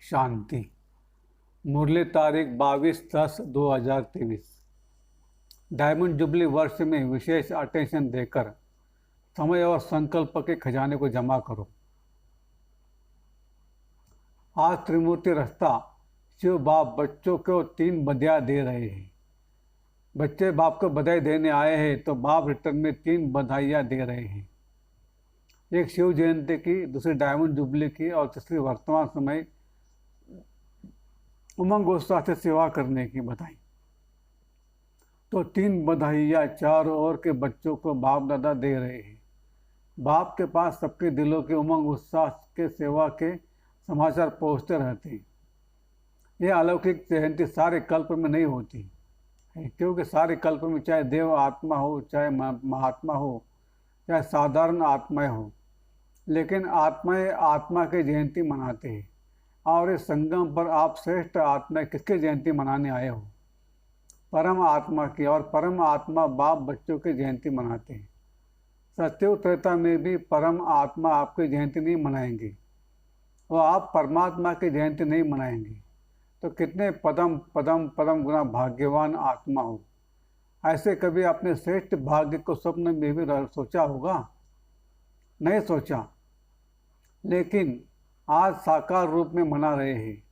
शांति। मुरली तारीख 22/10/2023। Diamond jubilee वर्ष में विशेष अटेंशन देकर समय और संकल्प के खजाने को जमा करो। आज त्रिमूर्ति रास्ता शिव बाप बच्चों को 3 बधाई दे रहे हैं। बच्चे बाप को बधाई देने आए हैं तो बाप रिटर्न में 3 बधाइयाँ दे रहे हैं। एक शिव जयंती की, दूसरी डायमंड जुबली की और तीसरी वर्तमान समय उमंग उत्साह से सेवा करने की बधाई। तो 3 बधाइयाँ चारों ओर के बच्चों को बाप दादा दे रहे हैं। बाप के पास सबके दिलों के उमंग उत्साह के सेवा के समाचार पहुँचते रहते हैं। यह अलौकिक जयंती सारे कल्प में नहीं होती है, क्योंकि सारे कल्प में चाहे देव आत्मा हो, चाहे महात्मा हो, चाहे साधारण आत्माएं हो, लेकिन आत्माएं आत्मा की जयंती मनाते हैं। और इस संगम पर आप श्रेष्ठ आत्मा किसकी जयंती मनाने आए हो? परम आत्मा की। और परम आत्मा बाप बच्चों की जयंती मनाते हैं। सत्युग त्रेता में भी परम आत्मा आपकी जयंती नहीं मनाएंगे, वो आप परमात्मा की जयंती नहीं मनाएंगे। तो कितने पदम पदम पदम गुना भाग्यवान आत्मा हो। ऐसे कभी अपने श्रेष्ठ भाग्य को स्वप्न में भी सोचा होगा? नहीं सोचा, लेकिन आज साकार रूप में मना रहे हैं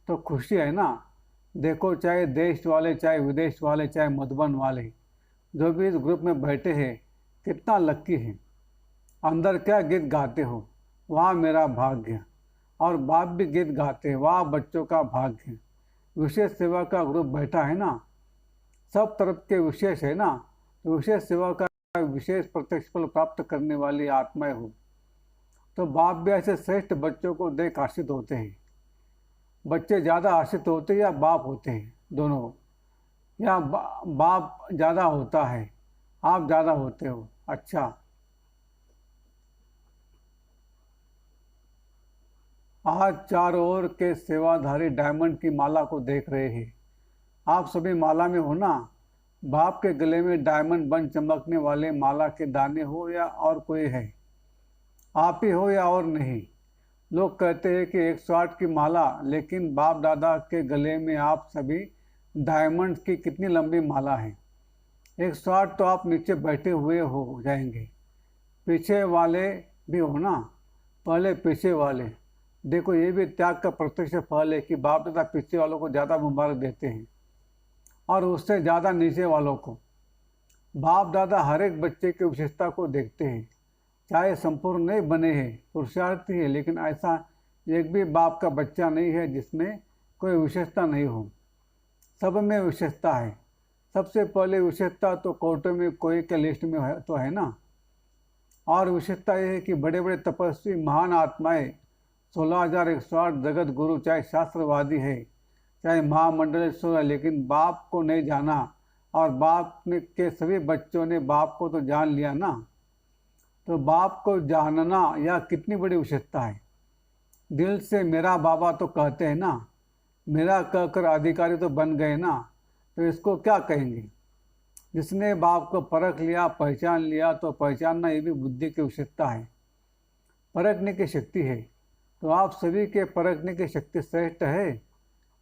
तो खुशी है ना। देखो, चाहे देश वाले, चाहे विदेश वाले, चाहे मधुबन वाले, जो भी इस ग्रुप में बैठे हैं, कितना लक्की है। अंदर क्या गीत गाते हो, वाह मेरा भाग्य। और बाप भी गीत गाते हैं, वाह बच्चों का भाग्य। विशेष सेवा का ग्रुप बैठा है ना, सब तरफ के विशेष है ना। तो विशेष सेवा का विशेष प्रत्यक्ष फल प्राप्त करने वाली आत्माएं हो। तो बाप भी ऐसे श्रेष्ठ बच्चों को देख आश्रित होते हैं। बच्चे ज़्यादा आश्रित होते हैं या बाप होते हैं? दोनों। या बाप ज़्यादा होता है, आप ज़्यादा होते हो? अच्छा, आज चारों ओर के सेवाधारी डायमंड की माला को देख रहे हैं। आप सभी माला में हो ना। बाप के गले में डायमंड बन चमकने वाले माला के दाने हो या और कोई है? आप ही हो या और नहीं? लोग कहते हैं कि 108 की माला, लेकिन बाप दादा के गले में आप सभी डायमंड की कितनी लंबी माला है। 108 तो आप नीचे बैठे हुए हो जाएंगे। पीछे वाले भी हो ना, पहले पीछे वाले। देखो, ये भी त्याग का प्रत्यक्ष फल है कि बाप दादा पीछे वालों को ज़्यादा मुबारक देते हैं और उससे ज़्यादा नीचे वालों को। बाप दादा हर एक बच्चे की विशेषता को देखते हैं, चाहे संपूर्ण नहीं बने हैं, पुरुषार्थी है, लेकिन ऐसा एक भी बाप का बच्चा नहीं है जिसमें कोई विशेषता नहीं हो। सब में विशेषता है। सबसे पहले विशेषता तो कोटो में कोई के लिस्ट में है तो है ना। और विशेषता यह है कि बड़े बड़े तपस्वी महान आत्माएं 16,108 जगत गुरु, चाहे शास्त्रवादी है, चाहे महामंडलेश्वर है, लेकिन बाप को नहीं जाना। और बाप ने के सभी बच्चों ने बाप को तो जान लिया ना। तो बाप को जानना यह कितनी बड़ी विशेषता है। दिल से मेरा बाबा तो कहते हैं ना, मेरा कहकर अधिकारी तो बन गए ना। तो इसको क्या कहेंगे? जिसने बाप को परख लिया, पहचान लिया, तो पहचानना ये भी बुद्धि की विशेषता है, परखने की शक्ति है। तो आप सभी के परखने की शक्ति श्रेष्ठ है।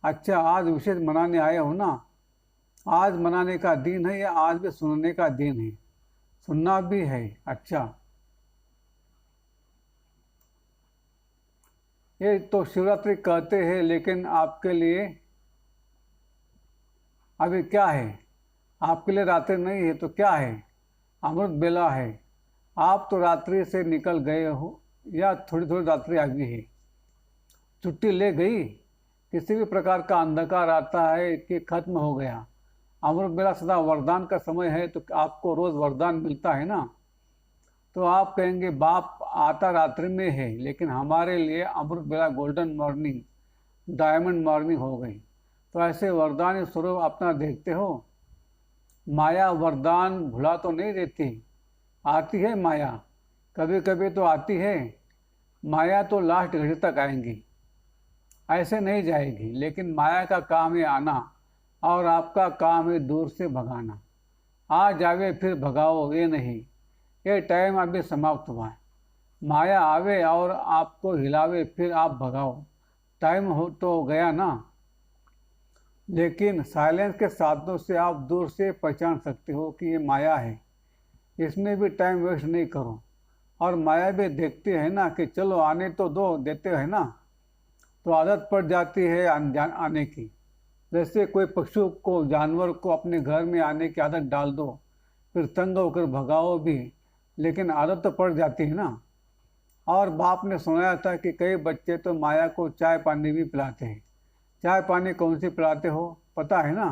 अच्छा, आज विशेष मनाने आए हो ना। आज मनाने का दिन है या आज भी सुनने का दिन है? सुनना भी है। अच्छा, ये तो शिवरात्रि कहते हैं, लेकिन आपके लिए अभी क्या है? आपके लिए रात्रि नहीं है तो क्या है? अमृत बेला है। आप तो रात्रि से निकल गए हो या थोड़ी थोड़ी रात्रि आ गई है, छुट्टी ले गई। किसी भी प्रकार का अंधकार आता है कि खत्म हो गया। अमृत बेला सदा वरदान का समय है, तो आपको रोज वरदान मिलता है ना। तो आप कहेंगे बाप आता रात्रि में है, लेकिन हमारे लिए अमृत बेला गोल्डन मॉर्निंग, डायमंड मॉर्निंग हो गई। तो ऐसे वरदान स्वरूप अपना देखते हो। माया वरदान भुला तो नहीं देती, आती है माया, कभी कभी तो आती है। माया तो लास्ट घड़ी तक आएंगी, ऐसे नहीं जाएगी। लेकिन माया का काम है आना, और आपका काम है दूर से भगाना। आ जावे फिर भगाओ, ये नहीं। ये टाइम अभी समाप्त हुआ है। माया आवे और आपको हिलावे, फिर आप भगाओ। टाइम हो तो गया ना। लेकिन साइलेंस के साधनों से आप दूर से पहचान सकते हो कि ये माया है, इसमें भी टाइम वेस्ट नहीं करो। और माया भी देखती है ना कि चलो आने तो दो, देते हैं ना, तो आदत पड़ जाती है आने की। जैसे कोई पशु को, जानवर को अपने घर में आने की आदत डाल दो, फिर तंग होकर भगाओ भी, लेकिन आदत तो पड़ जाती है ना। और बाप ने सुनाया था कि कई बच्चे तो माया को चाय पानी भी पिलाते हैं। चाय पानी कौन सी पिलाते हो पता है ना?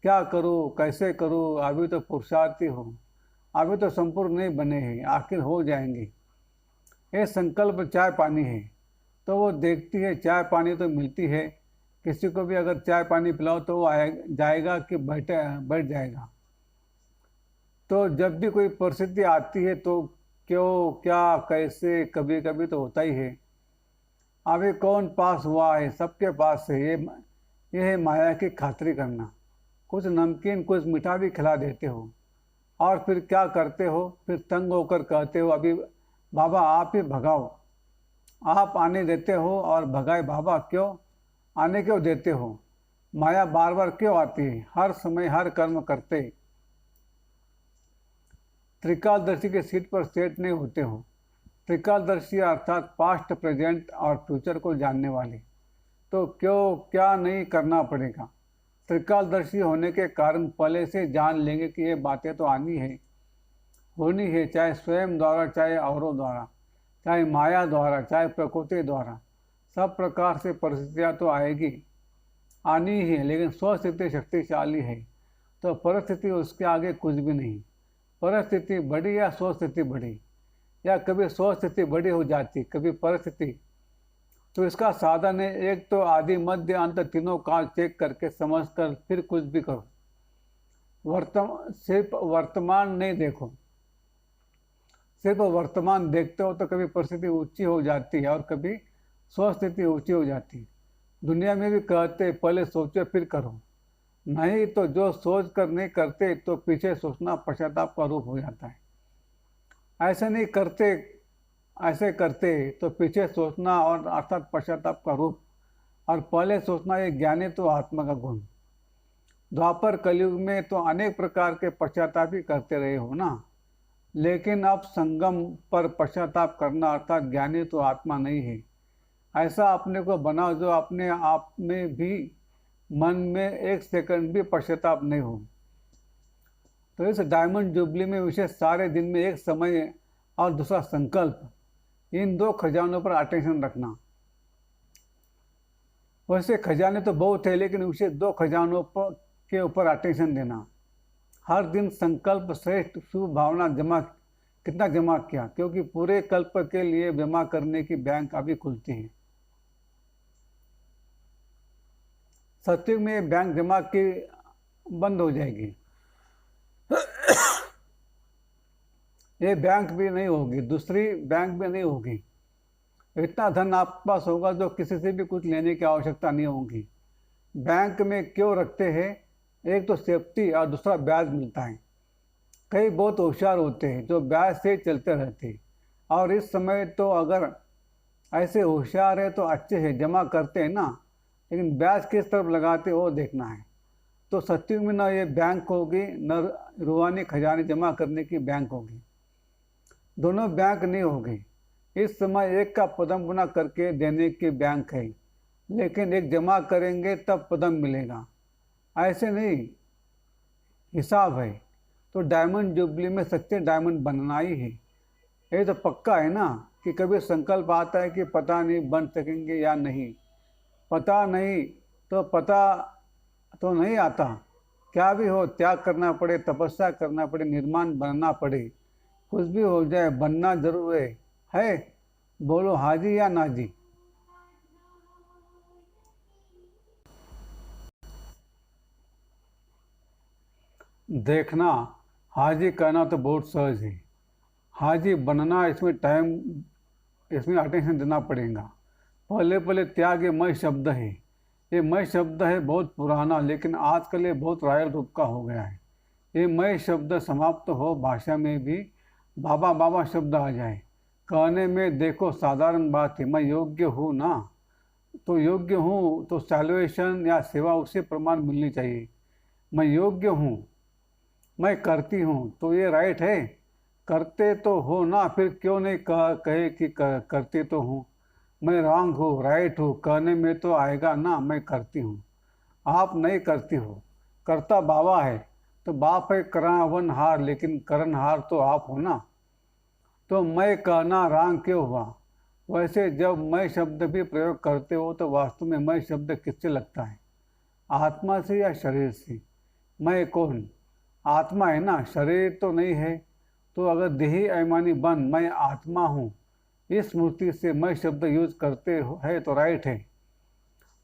क्या करूँ, कैसे करूँ, अभी तो पुरुषार्थी हो, अभी तो संपूर्ण नहीं बने हैं, आखिर हो जाएंगे। ये संकल्प चाय पानी है। तो वो देखती है चाय पानी तो मिलती है, किसी को भी अगर चाय पानी पिलाओ तो वो जाएगा कि बैठ जाएगा। तो जब भी कोई परिस्थिति आती है तो क्यों, क्या, कैसे, कभी कभी तो होता ही है। अभी कौन पास हुआ है, सबके पास है। ये है माया की खातिरी करना। कुछ नमकीन कुछ मीठा भी खिला देते हो और फिर क्या करते हो, फिर तंग होकर कहते हो अभी बाबा आप ही भगाओ। आप आने देते हो और भगाए बाबा, क्यों आने क्यों देते हो? माया बार बार क्यों आती है? हर समय हर कर्म करते त्रिकालदर्शी के सीट पर सेट नहीं होते हो। त्रिकालदर्शी अर्थात पास्ट, प्रेजेंट और फ्यूचर को जानने वाले। तो क्यों, क्या नहीं करना पड़ेगा? त्रिकालदर्शी होने के कारण पहले से जान लेंगे कि ये बातें तो आनी है, होनी है, चाहे स्वयं द्वारा, चाहे औरों द्वारा, चाहे माया द्वारा, चाहे प्रकृति द्वारा। सब प्रकार से परिस्थितियाँ तो आएगी, आनी ही है। लेकिन स्वस्थिति शक्तिशाली है, तो परिस्थिति उसके आगे कुछ भी नहीं। परिस्थिति बड़ी या स्वस्थिति बड़ी, या कभी स्वस्थिति बड़ी हो जाती, कभी परिस्थिति। तो इसका साधन है, एक तो आदि मध्य अंत तीनों काल चेक करके समझ कर फिर कुछ भी करो। सिर्फ वर्तमान नहीं देखो। सिर्फ वर्तमान देखते हो तो कभी परिस्थिति ऊंची हो जाती है और कभी स्वस्थिति ऊंची हो जाती है। दुनिया में भी कहते पहले सोचो फिर करो, नहीं तो जो सोच कर नहीं करते तो पीछे सोचना पश्चाताप का रूप हो जाता है। ऐसे नहीं करते, ऐसे करते तो पीछे सोचना और अर्थात पश्चाताप का रूप, और पहले सोचना ये ज्ञानी तो आत्मा का गुण। द्वापर कलयुग में तो अनेक प्रकार के पश्चाताप ही करते रहे हो ना, लेकिन अब संगम पर पश्चाताप करना अर्थात ज्ञानी तो आत्मा नहीं है। ऐसा अपने को बनाओ जो अपने आप में भी मन में एक सेकंड भी पश्चाताप नहीं हो। तो इस डायमंड जुबली में विशेष सारे दिन में एक समय और दूसरा संकल्प, इन दो खजानों पर अटेंशन रखना। वैसे खजाने तो बहुत है, लेकिन विशेष दो खजानों पर के ऊपर अटेंशन देना। हर दिन संकल्प श्रेष्ठ शुभ भावना कितना जमा किया, क्योंकि पूरे कल्प के लिए जमा करने की बैंक अभी खुलती है। सत्युग में बैंक जमा की बंद हो जाएगी, ये बैंक भी नहीं होगी, दूसरी बैंक भी नहीं होगी। इतना धन आपके पास होगा जो किसी से भी कुछ लेने की आवश्यकता नहीं होगी। बैंक में क्यों रखते हैं? एक तो सेफ्टी और दूसरा ब्याज मिलता है। कई बहुत होशियार होते हैं जो ब्याज से चलते रहते हैं, और इस समय तो अगर ऐसे होशियार है तो अच्छे हैं, जमा करते हैं ना, लेकिन ब्याज किस तरफ लगाते वो देखना है। तो सत्युग में न ये बैंक होगी, न रूहानी खजाने जमा करने की बैंक होगी, दोनों बैंक नहीं होगी। इस समय एक का पदम गुना करके देने की बैंक है, लेकिन एक जमा करेंगे तब पदम मिलेगा, ऐसे नहीं, हिसाब है। तो डायमंड जुबली में सच्चे डायमंड बनना ही है। ये तो पक्का है ना कि कभी संकल्प आता है कि पता नहीं बन सकेंगे या नहीं, पता नहीं तो पता तो नहीं आता। क्या भी हो, त्याग करना पड़े, तपस्या करना पड़े, निर्माण बनना पड़े, कुछ भी हो जाए बनना जरूर है। बोलो हाजी या नाजी। देखना, हाजी कहना तो बहुत सहज है, हाजी बनना इसमें अटेंशन देना पड़ेगा। पहले पहले त्याग ये मय शब्द है, ये मय शब्द है बहुत पुराना, लेकिन आजकल ये बहुत रॉयल रूप का हो गया है। ये मय शब्द समाप्त हो, भाषा में भी बाबा बाबा शब्द आ जाए। कहने में देखो साधारण बात है, मैं योग्य हूँ ना, तो योग्य हूँ तो सैल्वेशन या सेवा उसे प्रमाण मिलनी चाहिए। मैं योग्य हूँ, मैं करती हूँ, तो ये राइट है। करते तो हो ना, फिर क्यों नहीं कहे कि करती तो हूँ। मैं रॉन्ग हूँ, राइट हूँ, कहने में तो आएगा ना मैं करती हूँ। आप नहीं करती हो, करता बाबा है। तो बाप है करावनहार, लेकिन करनहार तो आप हो ना। तो मैं कहना रॉन्ग क्यों हुआ। वैसे जब मैं शब्द भी प्रयोग करते हो तो वास्तव में मैं शब्द किससे लगता है, आत्मा से या शरीर से। मैं कौन, आत्मा है ना, शरीर तो नहीं है। तो अगर देही अभिमानी बन मैं आत्मा हूँ इस स्मृति से मैं शब्द यूज करते हैं तो राइट है।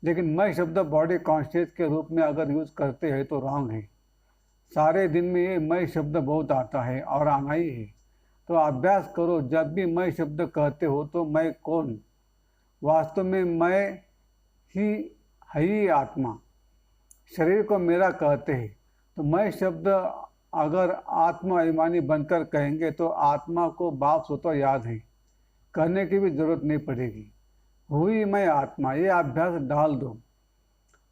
लेकिन मैं शब्द बॉडी कॉन्शियस के रूप में अगर यूज करते हैं तो रॉन्ग है। सारे दिन में ये मैं शब्द बहुत आता है और आना ही है। तो अभ्यास करो, जब भी मैं शब्द कहते हो तो मैं कौन, वास्तव में मैं ही है ही आत्मा। शरीर को मेरा कहते हैं। तो मैं शब्द अगर आत्मा अभिमानी बनकर कहेंगे तो आत्मा को बाप स्वतः याद है, कहने की भी जरूरत नहीं पड़ेगी। हुई मैं आत्मा, ये अभ्यास डाल दो।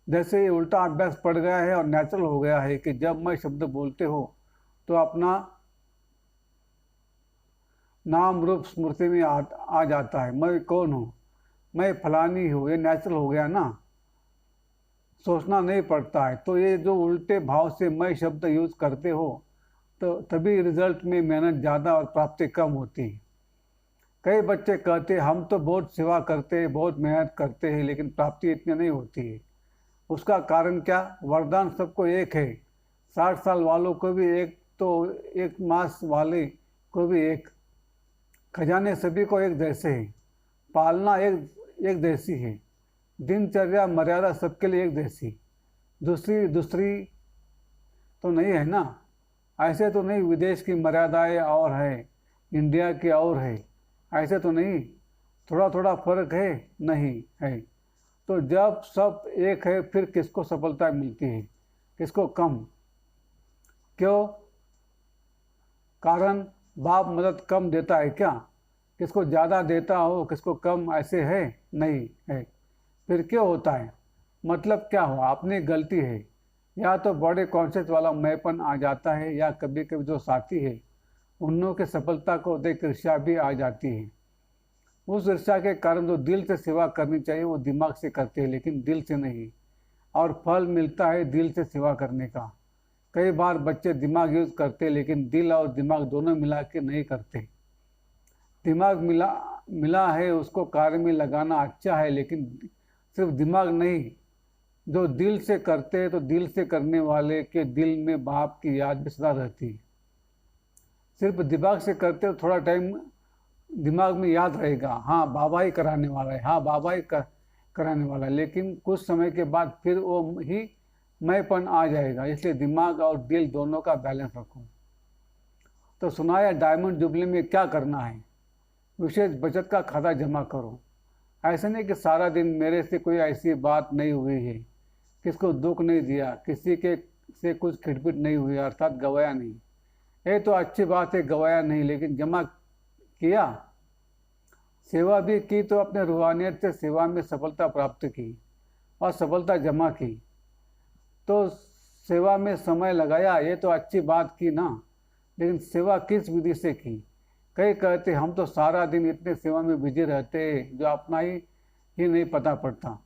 जैसे ये उल्टा अभ्यास पड़ गया है और नेचुरल हो गया है कि जब मैं शब्द बोलते हो तो अपना नाम रूप स्मृति में आ जाता है। मैं कौन हूँ, मैं फलानी हूँ, ये नेचुरल हो गया ना, सोचना नहीं पड़ता है। तो ये जो उल्टे भाव से मैं शब्द यूज करते हो तो तभी रिजल्ट में मेहनत ज़्यादा और प्राप्ति कम होती है। कई बच्चे कहते हैं हम तो बहुत सेवा करते हैं, बहुत मेहनत करते हैं, लेकिन प्राप्ति इतनी नहीं होती है। उसका कारण क्या, वरदान सबको एक है। 60 साल वालों को भी एक, तो 1 मास वाले को भी एक, खजाने सभी को एक जैसे हैं, पालना एक एक जैसी है, दिनचर्या मर्यादा सबके लिए एक जैसी। दूसरी दूसरी तो नहीं है ना। ऐसे तो नहीं विदेश की मर्यादाएं और है, इंडिया की और है, ऐसे तो नहीं। थोड़ा थोड़ा फर्क है, नहीं है। तो जब सब एक है फिर किसको सफलता मिलती है, किसको कम, क्यों, कारण बाप मदद कम देता है क्या, किसको ज़्यादा देता हो किसको कम, ऐसे है नहीं है। फिर क्यों होता है, मतलब क्या हुआ, अपनी गलती है। या तो बॉडी कॉन्शियस वाला मैंपन आ जाता है, या कभी कभी जो साथी है उन लोगों की सफलता को देख ईर्ष्या भी आ जाती है। उस ईर्ष्या के कारण जो दिल से सेवा करनी चाहिए वो दिमाग से करते हैं, लेकिन दिल से नहीं। और फल मिलता है दिल से सेवा करने का। कई बार बच्चे दिमाग यूज करते लेकिन दिल और दिमाग दोनों मिला के नहीं करते। दिमाग मिला मिला है उसको कार्य में लगाना अच्छा है, लेकिन सिर्फ दिमाग नहीं, जो दिल से करते हैं तो दिल से करने वाले के दिल में बाप की याद भी सदा रहती है। सिर्फ दिमाग से करते हो थोड़ा टाइम दिमाग में याद रहेगा, हाँ बाबा ही कराने वाला है, हाँ बाबा ही कराने वाला है, लेकिन कुछ समय के बाद फिर वो ही मैंपन आ जाएगा। इसलिए दिमाग और दिल दोनों का बैलेंस रखो। तो सुनाया डायमंड जुबली में क्या करना है, विशेष बचत का खाता जमा करो। ऐसे नहीं कि सारा दिन मेरे से कोई ऐसी बात नहीं हुई है, किसको दुख नहीं दिया, किसी के से कुछ खिटपिट नहीं हुई, अर्थात गवाया नहीं। ये तो अच्छी बात है, गवाया नहीं, लेकिन जमा किया, सेवा भी की तो अपने रूहानियत से सेवा में सफलता प्राप्त की और सफलता जमा की। तो सेवा में समय लगाया, ये तो अच्छी बात की ना, लेकिन सेवा किस विधि से की। कई कहते हम तो सारा दिन इतने सेवा में बिजी रहते जो अपना ही नहीं पता पड़ता।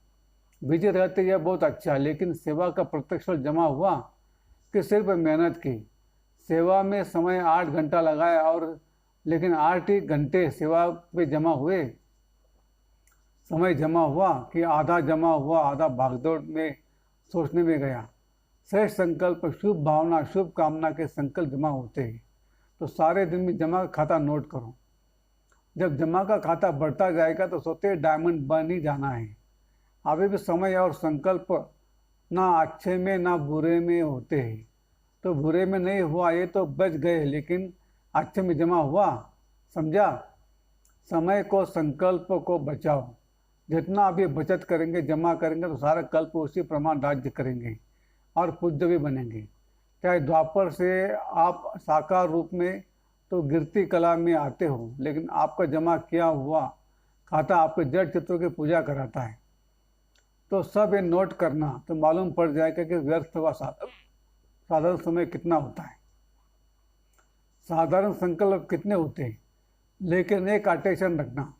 बिजी रहते यह बहुत अच्छा, लेकिन सेवा का प्रत्यक्ष फल जमा हुआ कि सिर्फ मेहनत की। सेवा में समय 8 घंटा लगाया और लेकिन 8 ही घंटे सेवा पे जमा हुए, समय जमा हुआ कि आधा जमा हुआ, आधा भागदौड़ में सोचने में गया। श्रेष्ठ संकल्प, शुभ भावना, शुभ कामना के संकल्प जमा होते हैं। तो सारे दिन में जमा का खाता नोट करो। जब जमा का खाता बढ़ता जाएगा तो सोते डायमंड बन ही जाना है। अभी भी समय और संकल्प ना अच्छे में ना बुरे में होते हैं। तो बुरे में नहीं हुआ ये तो बच गए, लेकिन अच्छे में जमा हुआ, समझा। समय को संकल्प को बचाओ। जितना अभी बचत करेंगे जमा करेंगे तो सारा कल्प उसी प्रमाण राज्य करेंगे और पूज्य भी बनेंगे। चाहे द्वापर से आप साकार रूप में तो गिरती कला में आते हो, लेकिन आपका जमा किया हुआ खाता आपके जड़ चित्रों की पूजा कराता है। तो सब ये नोट करना, तो मालूम पड़ जाएगा कि व्यर्थ व साधारण समय कितना होता है। साधारण संकल्प कितने होते हैं, लेकिन एक अटेंशन रखना,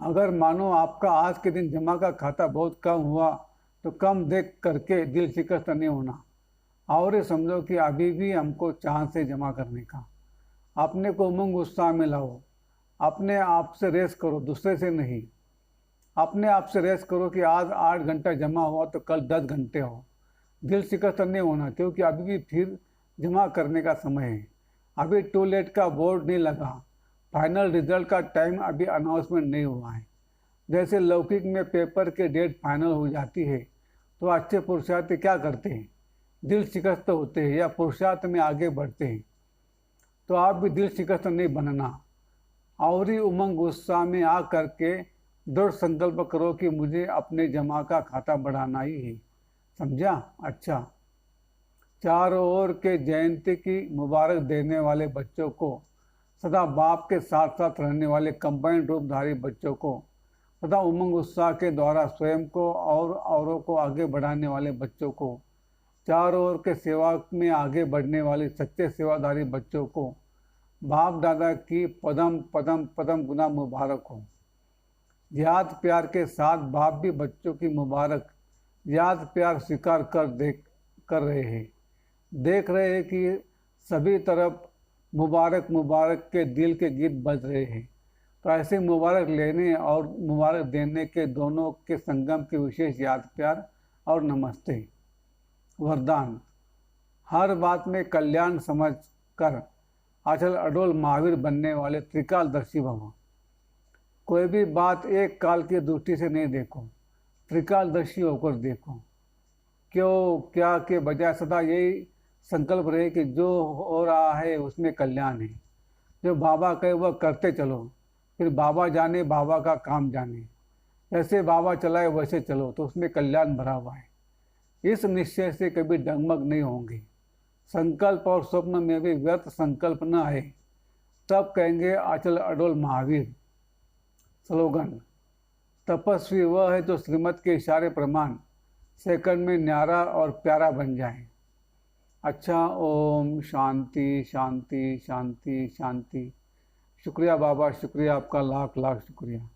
अगर मानो आपका आज के दिन जमा का खाता बहुत कम हुआ तो कम देख करके दिल शिकस्त नहीं होना, और ये समझो कि अभी भी हमको चांस है जमा करने का। अपने को उमंग उत्साह में लाओ, अपने आप से रेस करो, दूसरे से नहीं। अपने आप से रेस करो कि आज 8 घंटा जमा हुआ तो कल 10 घंटे हो। दिल शिकस्त नहीं होना, क्योंकि अभी भी फिर जमा करने का समय है। अभी टू लेट का बोर्ड नहीं लगा, फाइनल रिजल्ट का टाइम अभी अनाउंसमेंट नहीं हुआ है। जैसे लौकिक में पेपर के डेट फाइनल हो जाती है तो अच्छे पुरुषार्थी क्या करते हैं, दिल शिकस्त होते हैं या पुरुषार्थ में आगे बढ़ते हैं। तो आप भी दिल शिकस्त नहीं बनना, और ही उमंग उत्साह में आ करके दृढ़ संकल्प करो कि मुझे अपने जमा का खाता बढ़ाना ही है। समझा? अच्छा, चारों ओर के जयंती की मुबारक देने वाले बच्चों को, सदा बाप के साथ साथ रहने वाले कंबाइंड रूपधारी बच्चों को, सदा उमंग उत्साह के द्वारा स्वयं को और औरों को आगे बढ़ाने वाले बच्चों को, चारों ओर के सेवा में आगे बढ़ने वाले सच्चे सेवाधारी बच्चों को बाप दादा की पदम पदम पदम गुना मुबारक हो। याद प्यार के साथ बाप भी बच्चों की मुबारक याद प्यार स्वीकार कर रहे हैं। देख रहे हैं कि सभी तरफ मुबारक मुबारक के दिल के गीत बज रहे हैं। तो ऐसे मुबारक लेने और मुबारक देने के दोनों के संगम के विशेष याद प्यार और नमस्ते। वरदान, हर बात में कल्याण समझ कर अचल अडोल महावीर बनने वाले त्रिकालदर्शी भव। कोई भी बात एक काल की दृष्टि से नहीं देखो, त्रिकालदर्शी होकर देखो। क्यों क्या के बजाय सदा यही संकल्प रहे कि जो हो रहा है उसमें कल्याण है। जो बाबा कहे वह करते चलो, फिर बाबा जाने बाबा का काम जाने। जैसे बाबा चलाए वैसे चलो तो उसमें कल्याण भरा हुआ है। इस निश्चय से कभी डगमग नहीं होंगे। संकल्प और स्वप्न में भी व्यर्थ संकल्प न आए, तब कहेंगे अचल अडोल महावीर। स्लोगन, तपस्वी वह है जो श्रीमत के इशारे प्रमाण सेकंड में न्यारा और प्यारा बन जाए। अच्छा, ओम शांति शांति शांति शांति। शुक्रिया बाबा, शुक्रिया आपका, लाख लाख शुक्रिया।